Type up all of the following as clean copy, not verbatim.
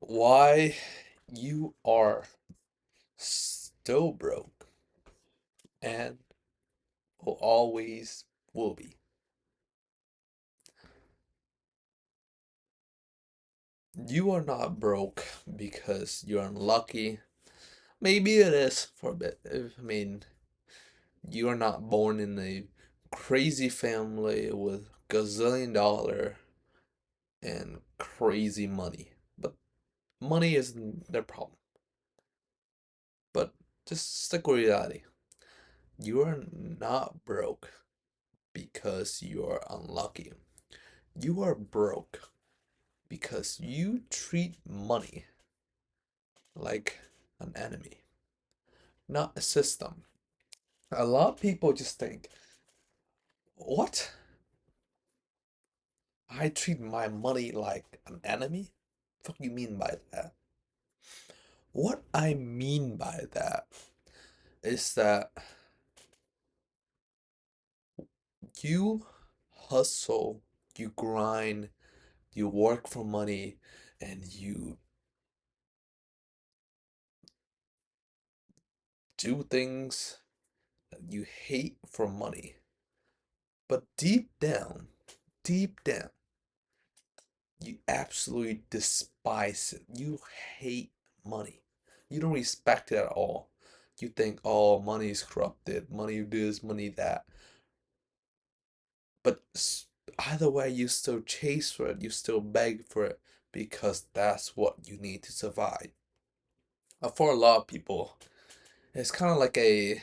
Why you are still broke and will always will be. You are not broke because you're unlucky. Maybe it is for a bit. You are not born in a crazy family with gazillion dollar and crazy money. But money isn't their problem. But just stick with reality. You are not broke because you are unlucky. You are broke because you treat money like an enemy, not a system. A lot of people just think, what? I treat my money like an enemy? What do you mean by that? What I mean by that is that you hustle, you grind, you work for money, and you do things that you hate for money. But deep down, you absolutely despise it. You hate money. You don't respect it at all. You think, oh, money is corrupted, money this, money that. But either way, you still chase for it, you still beg for it because that's what you need to survive. For a lot of people, it's kind of like a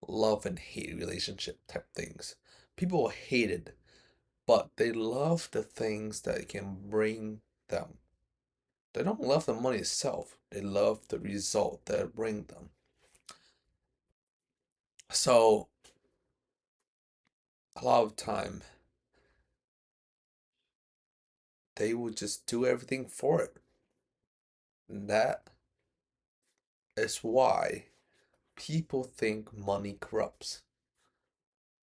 love and hate relationship type things. People hate it, but they love the things that can bring them. They don't love the money itself. They love the result that it brings them. So a lot of time they will just do everything for it. And that is why people think money corrupts.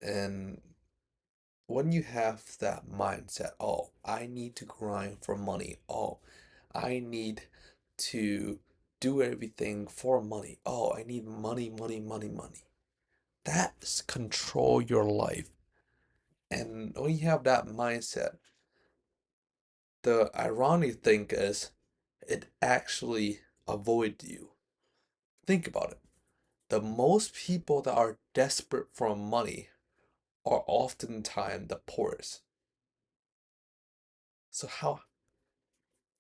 And when you have that mindset, oh, I need to grind for money. Oh, I need to do everything for money. Oh, I need money, money, money, money. That's control your life. And when you have that mindset, the ironic thing is it actually avoids you. Think about it. The most people that are desperate for money are oftentimes the poorest. So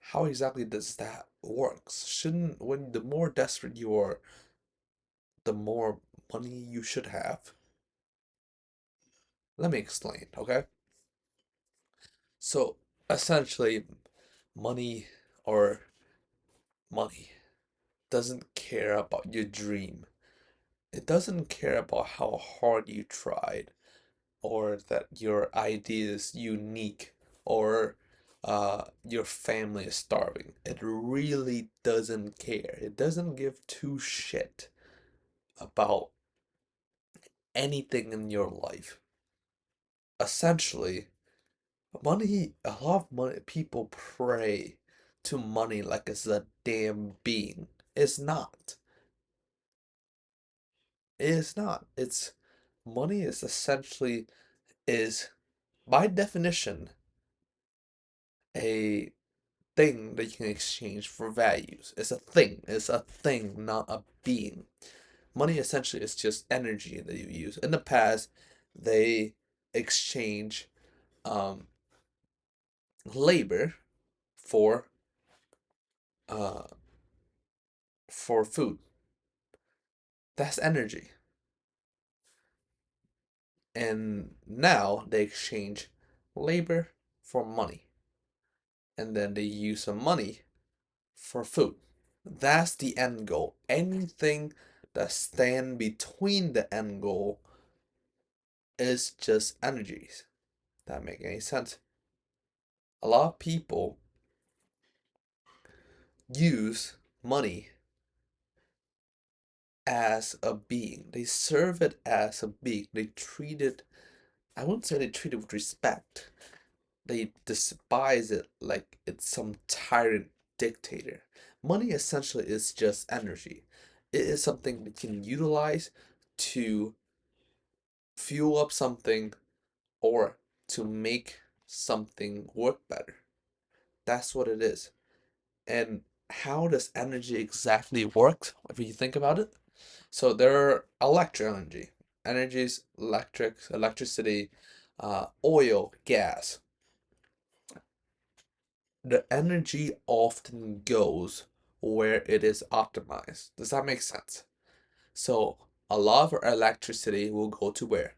how exactly does that work? Shouldn't when the more desperate you are, the more money you should have? Let me explain, okay? So essentially, money or money doesn't care about your dream. It doesn't care about how hard you tried or that your idea is unique or your family is starving. It really doesn't care. It doesn't give two shit about anything in your life. Essentially, money, a lot of money, people pray to money like it's a damn being. It's not. It is not. It's money is essentially is by definition a thing that you can exchange for values. It's a thing. It's a thing, not a being. Money essentially is just energy that you use. In the past, they exchange um, labor for uh, for food. That's energy. And now they exchange labor for money. And then they use some money for food. That's the end goal. Anything that stand between the end goal is just energies. That make any sense? A lot of people use money as a being. They serve it as a being. They treat it, I wouldn't say they treat it with respect. They despise it like it's some tyrant dictator. Money essentially is just energy. It is something we can utilize to fuel up something or to make something work better. That's what it is. And how does energy exactly work if you think about it? So there are electric energy. Energy is electricity, oil, gas. The energy often goes where it is optimized. Does that make sense? So a lot of our electricity will go to where?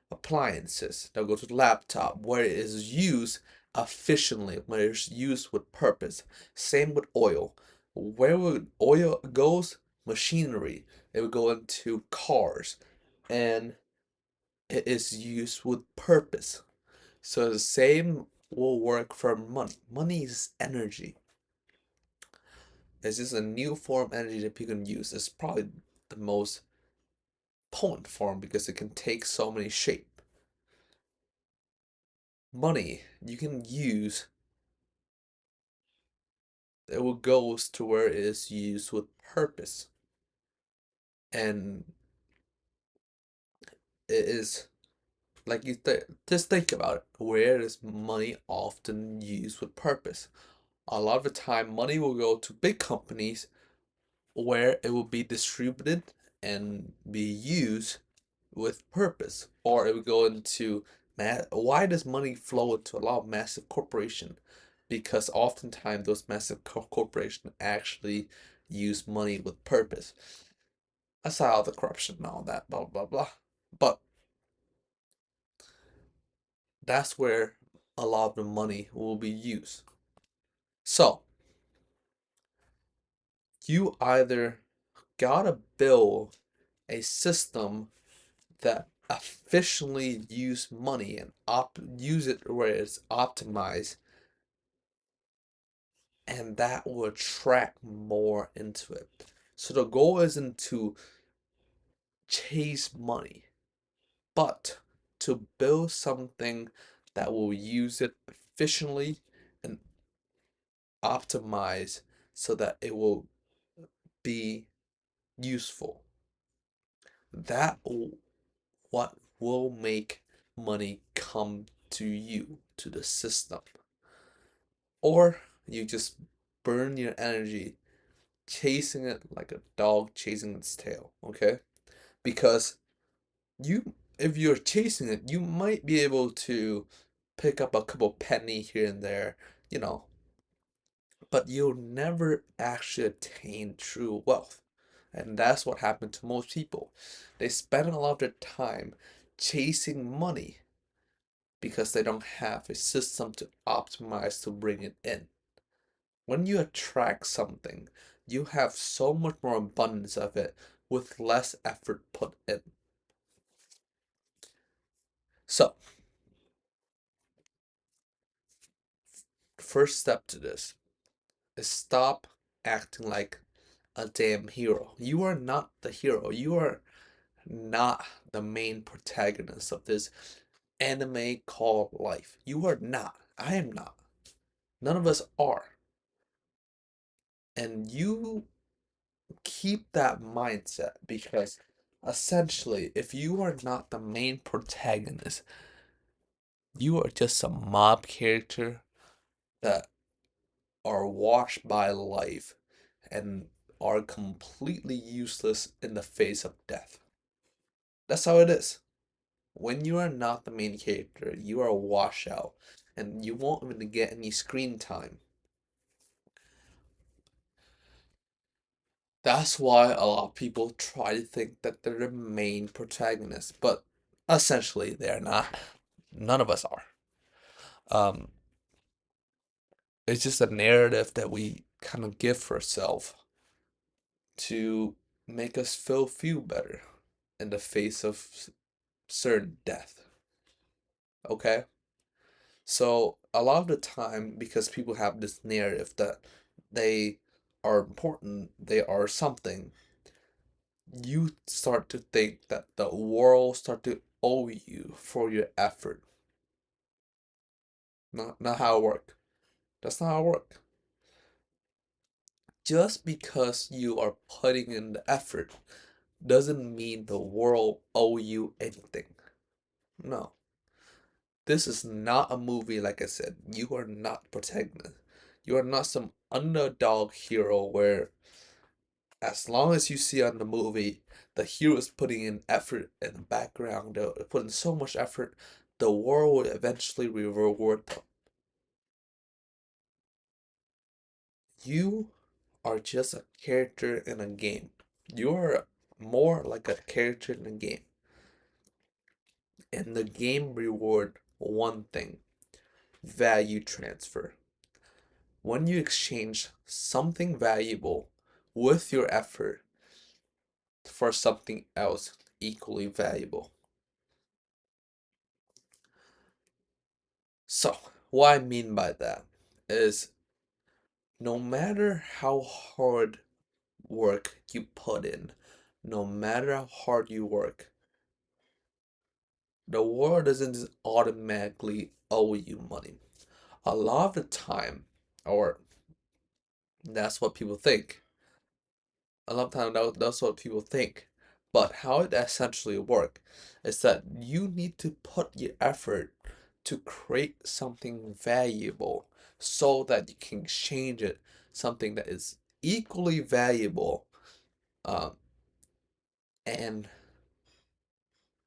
Appliances. They'll go to the laptop where it is used efficiently, where it's used with purpose. Same with oil. Where would oil goes? Machinery. It would go into cars, and it is used with purpose. So the same will work for money. Money is energy. It's just a new form of energy that people can use. It's probably the most potent form because it can take so many shape. Money you can use, it will goes to where it is used with purpose. And it is like just think about it. Where is money often used with purpose? A lot of the time money will go to big companies where it will be distributed and be used with purpose, or it would go into why does money flow into a lot of massive corporation? Because oftentimes those massive corporations actually use money with purpose. Aside all the corruption and all that, blah blah blah. But that's where a lot of the money will be used. So you either gotta build a system that efficiently use money and use it where it's optimized, and that will attract more into it. So the goal isn't to chase money, but to build something that will use it efficiently and optimize so that it will be useful. That what will make money come to you, to the system. Or you just burn your energy chasing it like a dog chasing its tail, okay? Because if you're chasing it, you might be able to pick up a couple penny here and there, you know, but you'll never actually attain true wealth. And that's what happened to most people. They spend a lot of their time chasing money because they don't have a system to optimize to bring it in. When you attract something, you have so much more abundance of it with less effort put in. So, first step to this is stop acting like a damn hero. You are not the hero. You are not the main protagonist of this anime called life. You are not. I am not. None of us are. And you keep that mindset because essentially, if you are not the main protagonist, you are just a mob character that are washed by life and are completely useless in the face of death. That's how it is. When you are not the main character, you are a washout and you won't even get any screen time. That's why a lot of people try to think that they're the main protagonist, but essentially they're not. None of us are. Um, it's just a narrative that we kind of give for ourselves to make us feel better in the face of certain death. Okay? So a lot of the time, because people have this narrative that they are important, they are something, you start to think that the world start to owe you for your effort. Not how it work. That's not how it work. just because you are putting in the effort doesn't mean the world owe you anything. No. This is not a movie, like I said. You are not protagonist. You are not some underdog hero where, as long as you see on the movie, the hero is putting in effort in the background, they're putting so much effort, the world will eventually reward them. You are just a character in a game. You're more like a character in a game. And the game reward one thing, value transfer. When you exchange something valuable with your effort for something else equally valuable. So, what I mean by that is no matter how hard work you put in, no matter how hard you work, the world doesn't just automatically owe you money. A lot of the time, or that's what people think, a lot of time that's what people think. But how it essentially works is that you need to put your effort to create something valuable so that you can exchange it something that is equally valuable, um, and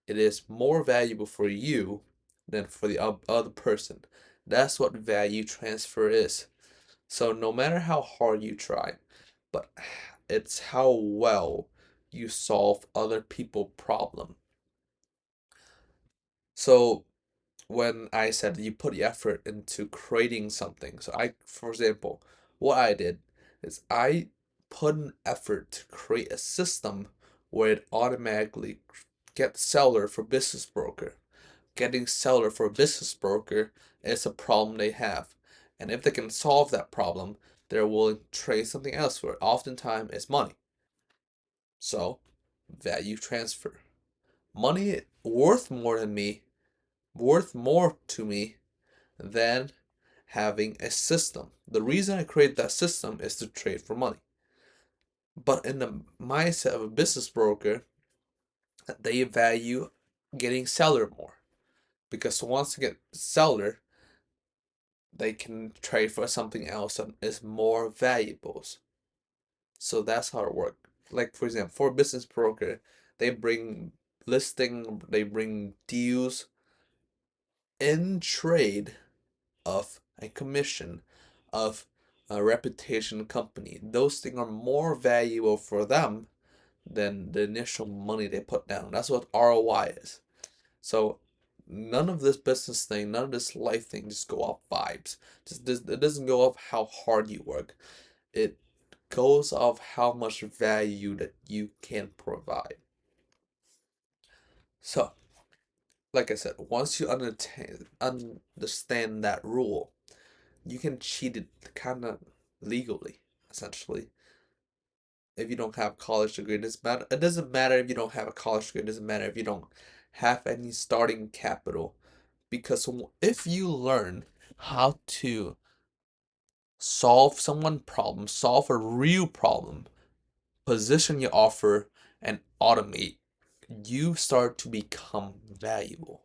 it is more valuable for you than for the other person. That's what value transfer is. So no matter how hard you try, but it's how well you solve other people problem. So when I said you put the effort into creating something, so for example, what I did is I put an effort to create a system where it automatically gets seller for business broker. Getting seller for a business broker is a problem they have. And if they can solve that problem, they're willing to trade something else for it. Oftentimes it's money. So, value transfer. Money worth more to me than having a system. The reason I create that system is to trade for money. But in the mindset of a business broker, they value getting seller more. Because once you get seller, they can trade for something else that is more valuables. So that's how it works. Like for example, for a business broker, they bring they bring deals in trade of a commission of a reputation company. Those things are more valuable for them than the initial money they put down. That's what ROI is. So none of this business thing, none of this life thing just go off vibes. It doesn't go off how hard you work. It goes off how much value that you can provide. So, like I said, once you understand that rule, you can cheat it kind of legally, essentially. If you don't have a college degree, it doesn't matter if you don't have a college degree, it doesn't matter if you don't have any starting capital. Because if you learn how to solve someone problem, solve a real problem, position your offer, and automate, you start to become valuable.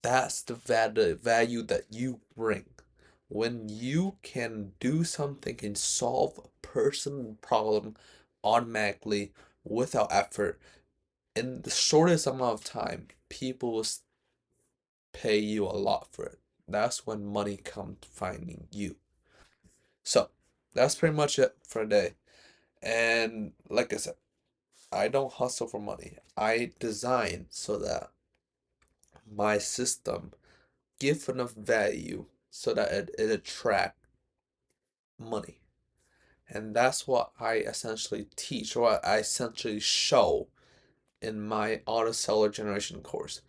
That's the value that you bring. When you can do something and solve a person problem automatically without effort in the shortest amount of time, people will pay you a lot for it. That's when money comes finding you. So that's pretty much it for today. And like I said, I don't hustle for money. I design so that my system give enough value so that it attract money. And that's what I essentially teach, or what I essentially show in my auto seller generation course.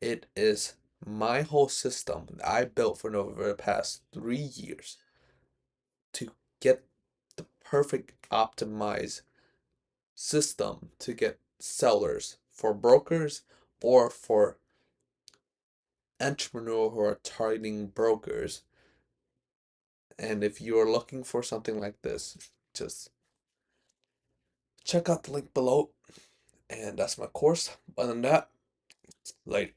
It is my whole system that I built for over the past 3 years to get the perfect optimized system to get sellers for brokers or for entrepreneur who are targeting brokers. And if you are looking for something like this, just check out the link below. And that's my course. Other than that, later.